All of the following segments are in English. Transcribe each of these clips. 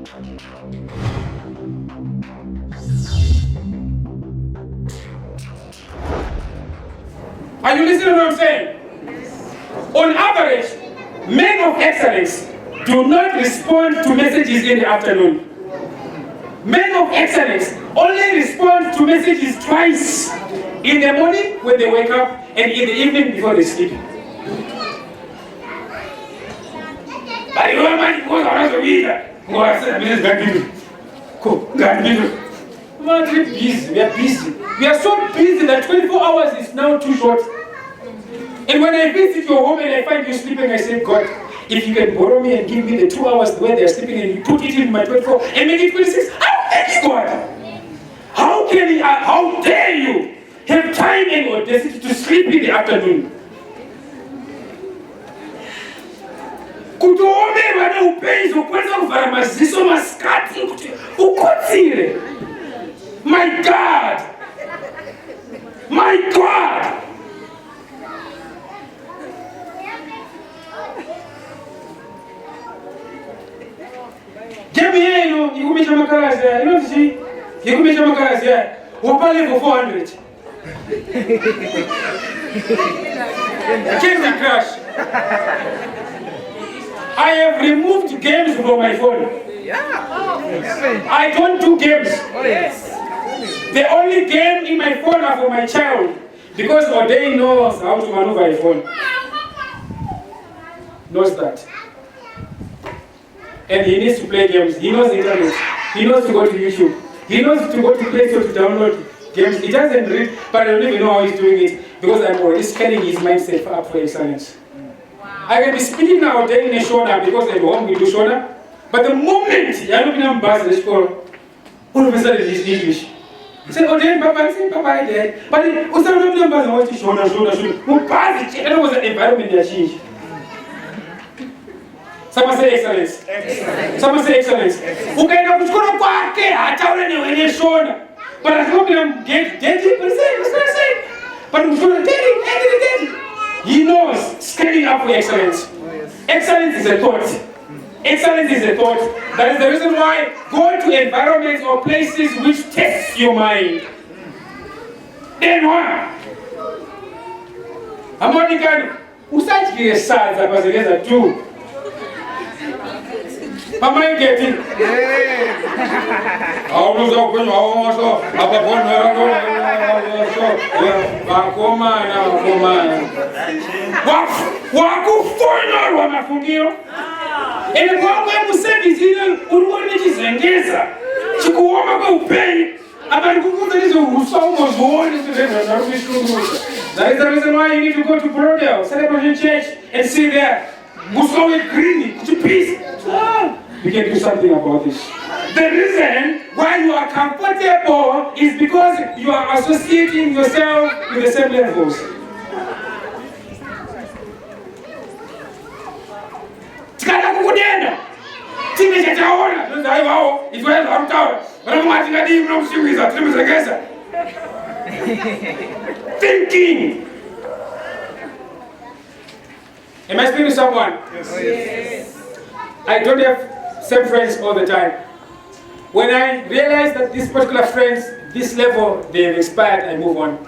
Are you listening to what I'm saying? On average, men of excellence do not respond to messages in the afternoon. Men of excellence only respond to messages twice. In the morning when they wake up and in the evening before they sleep. But you know, man, because I was a reader. I said, I'm not busy. We are busy. We are so busy that 24 hours is now too short. And when I visit your home and I find you sleeping, I say, God, if you can borrow me and give me the 2 hours where they are sleeping and you put it in my 24 and make it 26, I'll take God. How can you, how dare you have time and audacity to sleep in the afternoon? Kutoomberwa neupenzi ukwanisa kuvhara maziso masikati kuti ukotsire. My God! My God! Game yenu ikumisha makarazi ya, ikumisha makarazi ya, wapale for 400. Candy Crush. I have removed games from my phone. I don't do games. The only game in my phone are for my child, because Odei knows how to maneuver a phone. Knows that. And he needs to play games. He knows the internet. He knows to go to YouTube. He knows to go to Play Store to download games. He doesn't read, but I don't even know how he's doing it, because I'm already scanning his mindset up for excellence. I can be speaking now day in a shoulder because at home we do shoulder. But the moment you're looking at bus, let's go, all of a sudden it's English. He said, oh, then, Papa, I said, Papa, I did. But he was not looking at bus, I want to shoulder. And it was an environment that changed. Someone say excellence. Excellence. Someone say excellence. Okay, now what's going on? I tell you, when you shoulder. But I hope I'm dead, but say, but I'm going to dead. He knows scaling up for excellence. Excellence is a thought. Excellence is a thought. That is the reason why go to environments or places which test your mind. Then what? American, usachi sadza bazegeza tu. Am I getting? Wakufanya wamafungiro. Ele kwako musevizile urubone chizengeza. Chikuoma kwa upeni. Abali kukuza hizo usomo zone zile narumishunguza. That is the reason why you need to go to Brodel, Celebration Church, and see there. Muso with green, to peace. We can do something about this. The reason why you are comfortable is because you are associating yourself with the same levels. Tikada kukudenda. Tine chataona. Ndio wao. Itweza harutaura. Wanamuwa tingadi mnamsiwiza. Tunamzegeza. Thinking. Am I speaking to someone? Yes. I don't have same friends all the time. When I realize that these particular friends, this level, they've expired, I move on.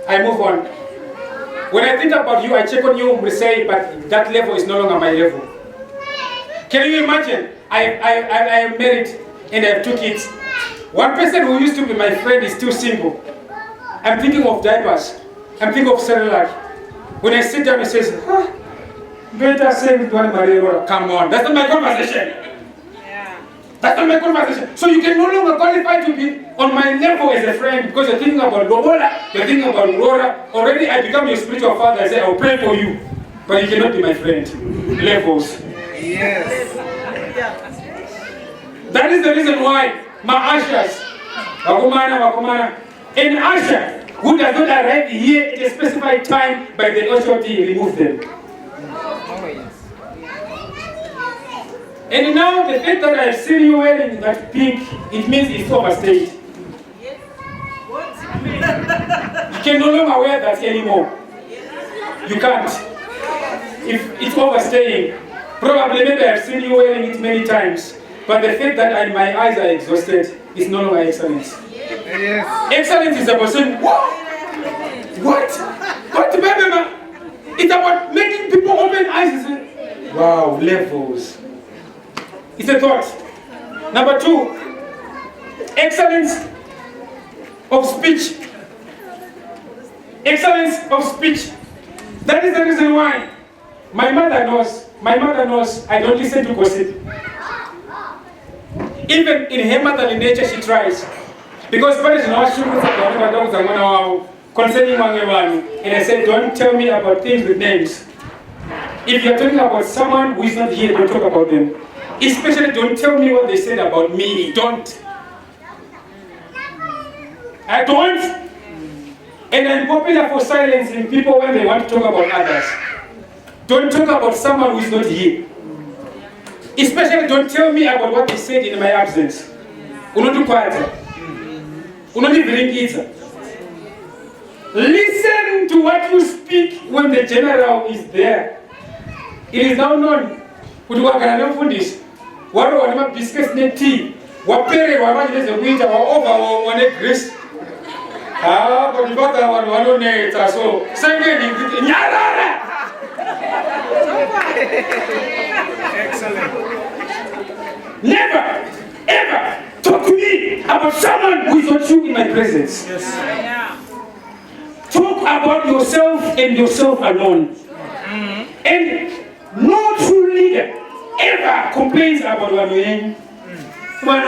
I move on. When I think about you, I check on you, we say, but that level is no longer my level. Can you imagine? I am married and I have 2 kids. One person who used to be my friend is still single. I'm thinking of diapers. I'm thinking of cellular. When I sit down, he says, better say with one Maria. Come on, that's not my conversation. Yeah. That's not my conversation. So you can no longer qualify to be on my level as a friend because you're thinking about Lobola, you're thinking about Aurora. Already I become your spiritual father. I say, I'll pray for you. But you cannot be my friend. Levels. Yes. That is the reason why my ushers, Wakumana, an usher who does not arrive here at a specified time by the HOT, remove them. And now the fact that I've seen you wearing that pink, it means it's overstayed. Yes. What? You can no longer wear that anymore. You can't. If it's overstaying, Probably maybe I've seen you wearing it many times. But the fact that my eyes are exhausted is no longer excellence. Yes. Excellence is about saying, what? What? But remember, it's about making people open eyes and say, wow, levels. It's a thought. Number 2, excellence of speech. Excellence of speech. That is the reason why my mother knows I don't listen to gossip. Even in her motherly nature, she tries. Because concerning Wangewan, and I said, don't tell me about things with names. If you're talking about someone who is not here, don't talk about them. Especially don't tell me what they said about me. Don't. I don't. And I'm popular for silencing people when they want to talk about others. Don't talk about someone who is not here. Especially don't tell me about what they said in my absence. Unotukwata. Unoniviringita. Listen to what you speak when the general is there. It is now known. Kutuwakana nemfundisi. Waro wanema biscuits ne tea. Wapere wamajineze kuita wa wane grace. But mpaka wanoneta so. Sengeni nyarara. Excellent. Never, ever talk to me about someone who is not you in my presence. Yes. Talk about yourself and yourself alone. And no true leader ever complains about what you're doing. But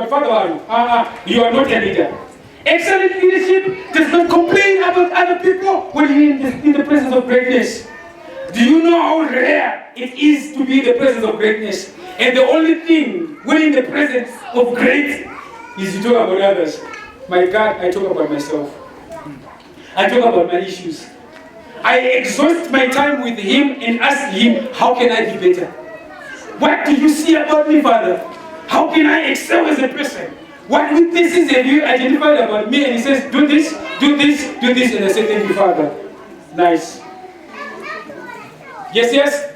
Father, you are not a leader. Excellent leadership does not complain about other people when you're in the presence of greatness. Do you know how rare it is to be in the presence of greatness? And the only thing when in the presence of great is to talk about others. My God, I talk about myself. I talk about my issues. I exhaust my time with Him and ask Him, how can I be better? What do you see about me, Father? How can I excel as a person? What weaknesses have you identified about me? And He says, do this, do this, do this. And I say, thank you, Father. Nice. Yes, yes?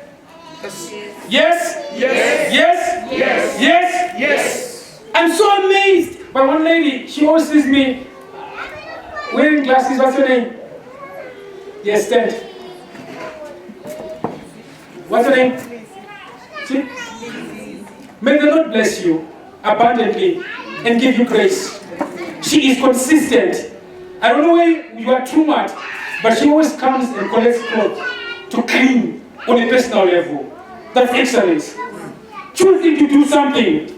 Yes? Yes? Yes? Yes? Yes? Yes? I'm so amazed by one lady. She always sees me wearing glasses. What's her name? Yes, stand. What's her name? See? May the Lord bless you abundantly and give you grace. She is consistent. I don't know where you are too much, but she always comes and collects clothes to clean on a personal level. That's excellence. Choosing to do something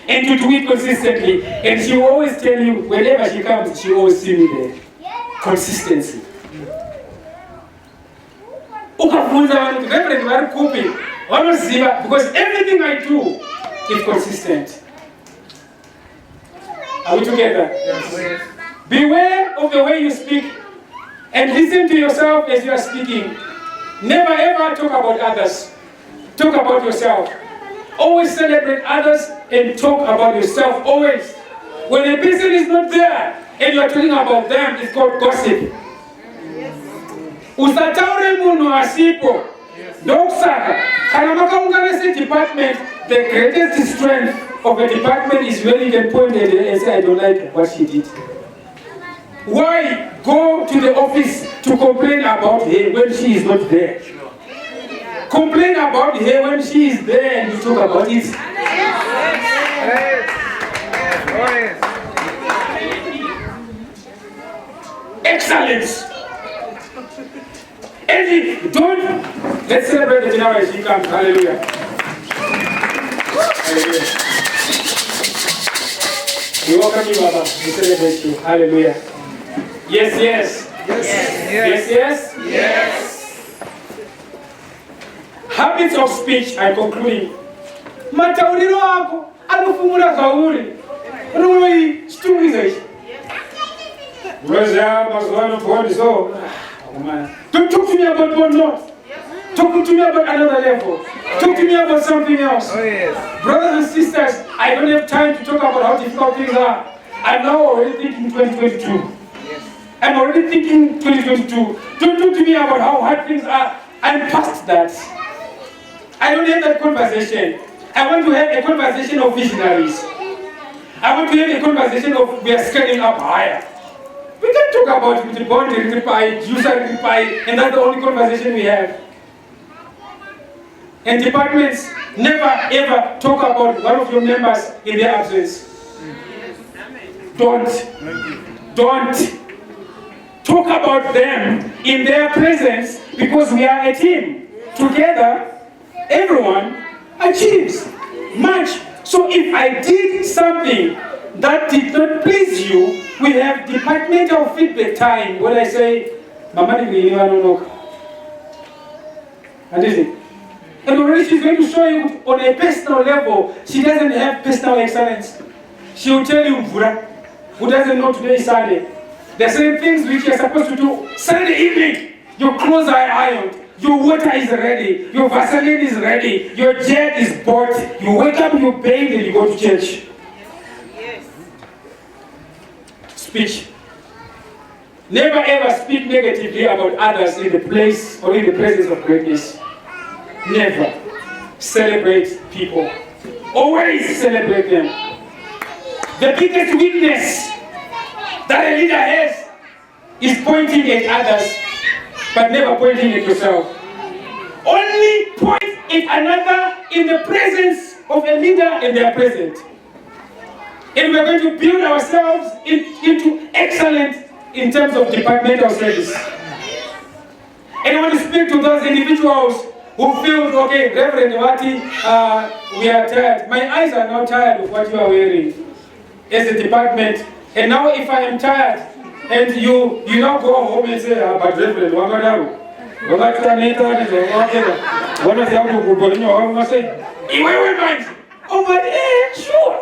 and to do it consistently. And she will always tell you, whenever she comes, she always see me there. Consistency. Because everything I do is consistent. Are we together? Yes. Beware of the way you speak and listen to yourself as you are speaking. Never ever talk about others. Talk about yourself. Always celebrate others and talk about yourself. Always. When a person is not there and you are talking about them, it's called gossip. Usataure muno asipo. Doksaka. Kanamaka unganese department, the greatest strength of a department is when you can point at it and say, I don't like what she did. Why go to the office to complain about her when she is not there? Complain about her when she is there and you talk about it. Excellence. And don't, let's celebrate the general as she comes. Hallelujah. Hallelujah. We welcome you, Baba. We celebrate you. Hallelujah. Yes, yes. Yes, yes. Yes, yes. Yes. Habits of speech, I'm concluding. Matauriro ako, alufumura kauri. Rui, stumiza. Don't talk to me about one note. Talk to me about another level. Talk to me about something else. Oh, yes. Brothers and sisters, I don't have time to talk about how difficult things are. I'm now already thinking 2022. I'm already thinking 2022. Don't talk to me about how hard things are. I'm past that. I don't have that conversation. I want to have a conversation of visionaries. I want to have a conversation of we are scaling up higher. We can talk about the bond, user, and that's the only conversation we have. And departments never ever talk about one of your members in their absence. Don't talk about them in their presence, because we are a team. Together, everyone achieves much. So if I did something that did not please you, we have departmental feedback time when I say, Mama, and already she's going to show you on a personal level, she doesn't have personal excellence. She will tell you, who doesn't know today is Sunday. There are certain things which you're supposed to do Saturday evening. Your clothes are ironed, your water is ready, your Vaseline is ready, your jet is bought, you wake up, you bathe, and you go to church. Yes. Speech. Never ever speak negatively about others in the place or in the presence of greatness. Never. Celebrate people. Always celebrate them. The biggest weakness that a leader has is pointing at others, but never pointing at yourself. Only point at another in the presence of a leader and they are present. And we're going to build ourselves into excellence in terms of departmental service. And I want to speak to those individuals who feel, okay, Reverend Wati, we are tired. My eyes are not tired of what you are wearing as a department. And now if I am tired, and you now go home and say, but Reverend, oh, but sure.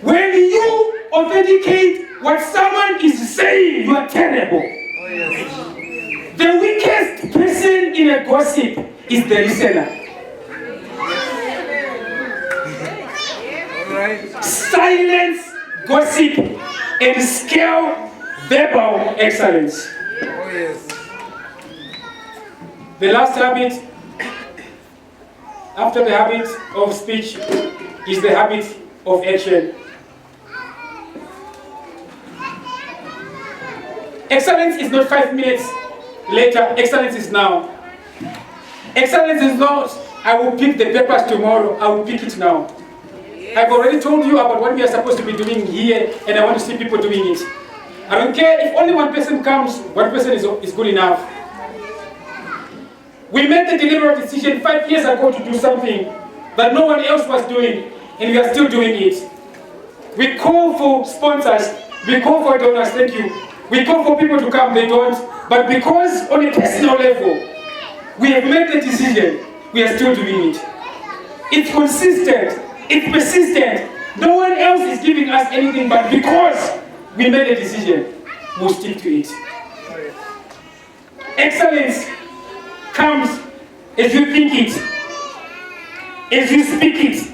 When you authenticate what someone is saying, you are terrible. Oh, yes. The weakest person in a gossip is the listener. Right. Silence gossip and scale verbal excellence. Oh, yes. The last habit, after the habit of speech, is the habit of action. Excellence is not 5 minutes later, excellence is now. Excellence is not, I will pick the papers tomorrow, I will pick it now. I've already told you about what we are supposed to be doing here, and I want to see people doing it. I don't care if only one person comes, one person is good enough. We made the deliberate decision 5 years ago to do something that no one else was doing, and we are still doing it. We call for sponsors, we call for donors, thank you. We call for people to come, they don't. But because on a personal level, we have made the decision, we are still doing it. It's consistent, it's persistent. No one else is giving us anything, but because we made a decision, we'll stick to it. Excellence comes as you think it, as you speak it,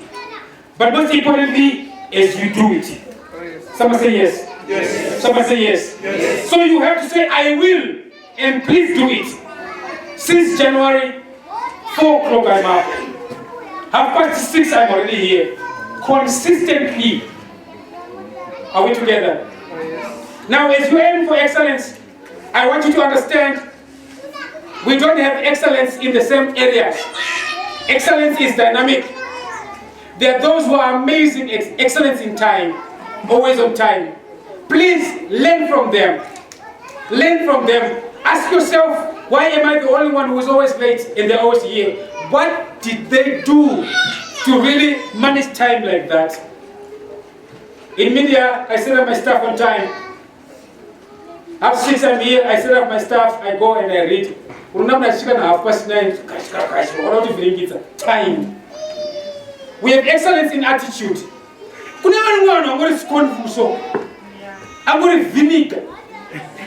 but most importantly, as you do it. Someone say yes. Yes. Someone say yes. Yes. So you have to say, I will, and please do it. Since January, 4 o'clock I'm up. 6:30 I'm already here. Consistently. Are we together? Now as you aim for excellence, I want you to understand, we don't have excellence in the same areas. Excellence is dynamic. There are those who are amazing at excellence in time, always on time. Please learn from them. Learn from them. Ask yourself, why am I the only one who is always late and they're always here? What did they do to really manage time like that? In media, I set up my staff on time. After 6 I'm here, I set up my staff, I go and I read. Time. We have excellence in attitude. I'm going to vinegar.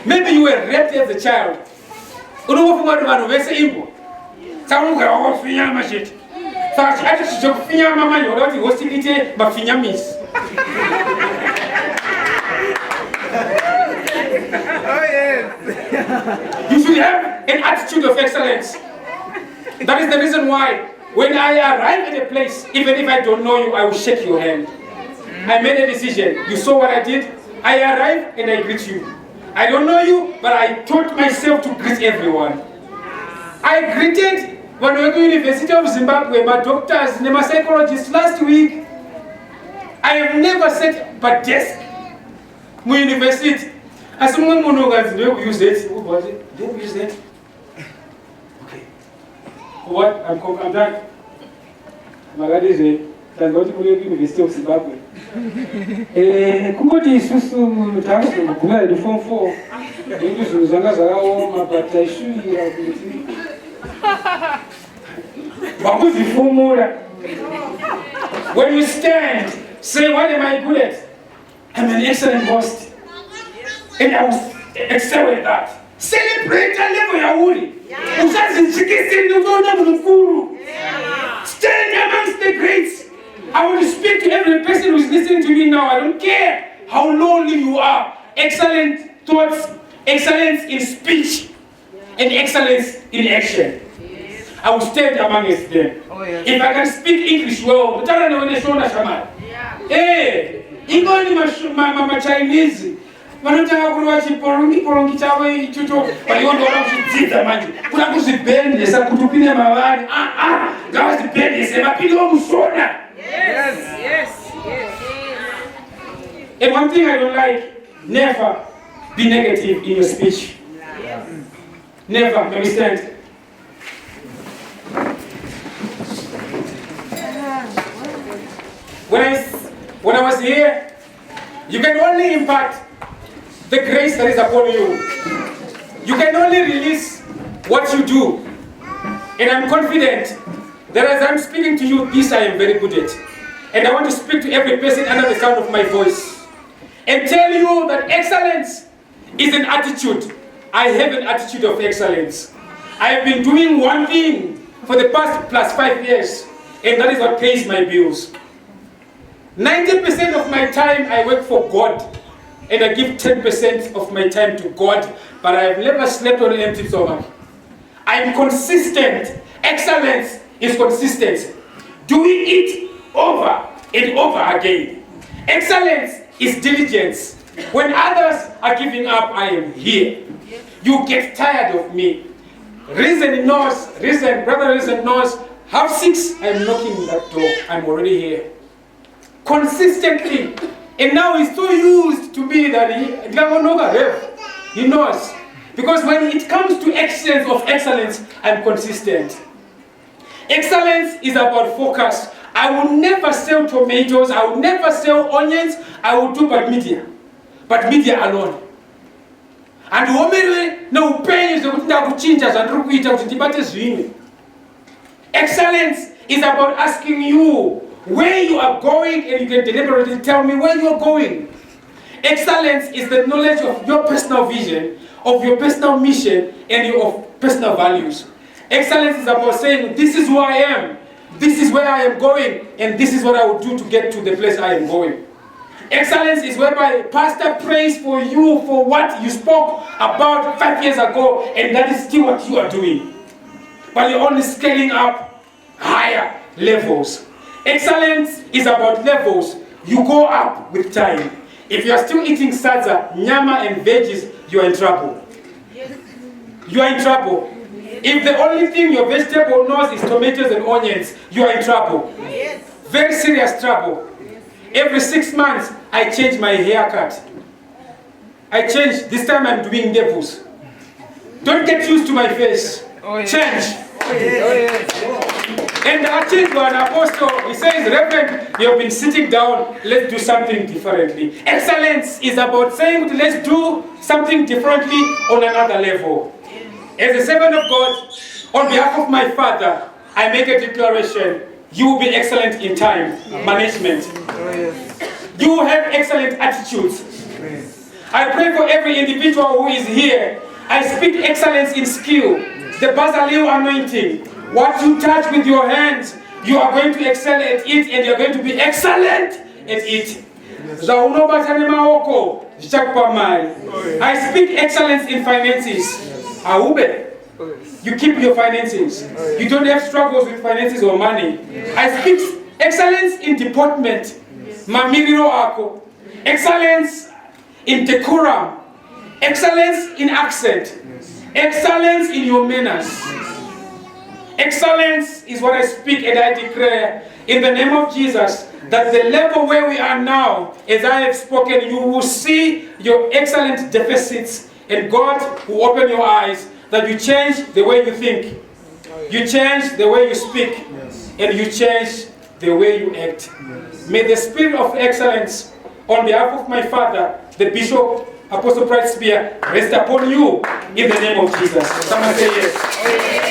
Maybe you were raped as a child. You should have an attitude of excellence. That is the reason why when I arrive at a place, even if I don't know you, I will shake your hand. I made a decision. You saw what I did? I arrived and I greet you. I don't know you, but I taught myself to greet everyone. I greeted when we went to the University of Zimbabwe, my doctors and my psychologists last week. I have never sat at desk in university. As someone who knows, do you use it? Do you use it? Okay. What? I'm done. My God is a University of Zimbabwe. Kungoti isusu mutaanza kugumira di form 4. Ndio zanga zao mapata issue ya kuti. Bakuzifumula. When you stand, say, what am I good at? I'm an excellent host. And I will excel at that. Celebrate the level ya uli. Usazinchikisini unaona mkuru. Stand amongst the greats. I want to speak to every person who is listening to me now. I don't care how lonely you are. Excellent thoughts, excellence in speech, and excellence in action. I will stand amongst them. If I can speak English well, hey, English my Chinese. Vanotanga kuruva chiporongi chavo ichocho valiondoona kuchidzidza manje kuna kuzvibhendesa kutupinde mavari ngavazvibhendese mapinde vomusona. Yes. And one thing I don't like, never be negative in your speech. Never, understand? When I was here, you can only impact the grace that is upon you. You can only release what you do. And I'm confident that as I'm speaking to you, this I am very good at. And I want to speak to every person under the sound of my voice and tell you that excellence is an attitude. I have an attitude of excellence. I have been doing one thing for the past plus 5 years, and that is what pays my bills. 90% of my time I work for God, and I give 10% of my time to God, but I have never slept on an empty stomach. I am consistent. Excellence is consistent. Doing it over and over again. Excellence is diligence. When others are giving up, I am here. You get tired of me. Brother Reason knows, 6:30, I'm knocking that door. I'm already here. Consistently. And now he's so used to me that he knows. Because when it comes to excellence of excellence, I'm consistent. Excellence is about focus. I will never sell tomatoes. I will never sell onions. I will do but media alone. And excellence is about asking you where you are going, and you can deliberately tell me where you are going. Excellence is the knowledge of your personal vision, of your personal mission, and your personal values. Excellence is about saying, this is who I am, this is where I am going, and this is what I will do to get to the place I am going. Excellence is whereby pastor prays for you for what you spoke about 5 years ago, and that is still what you are doing. But you're only scaling up higher levels. Excellence is about levels. You go up with time. If you are still eating sadza, nyama and veggies, you are in trouble. You are in trouble. If the only thing your vegetable knows is tomatoes and onions, you are in trouble. Very serious trouble. Every 6 months, I change my haircut. I change. This time I'm doing devils. Don't get used to my face. Change. And I changed by an apostle. He says, Reverend, you have been sitting down. Let's do something differently. Excellence is about saying, let's do something differently on another level. As a servant of God, on behalf of my Father, I make a declaration. You will be excellent in time management. You will have excellent attitudes. I pray for every individual who is here. I speak excellence in skill. The Bazaleo anointing. What you touch with your hands, you are going to excel at it, and you are going to be excellent at it. I speak excellence in finances. You keep your finances. You don't have struggles with finances or money. I speak excellence in deportment. Mamiriro ako. Excellence in decorum. Excellence in accent. Excellence in your manners. Excellence is what I speak and I declare in the name of Jesus, that the level where we are now, as I have spoken, you will see your excellent deficits, and God will open your eyes, that you change the way you think, you change the way you speak, and you change the way you act. May the spirit of excellence, on behalf of my father, the Bishop, Apostle Bright Spear, rest upon you in the name of Jesus. Someone say yes.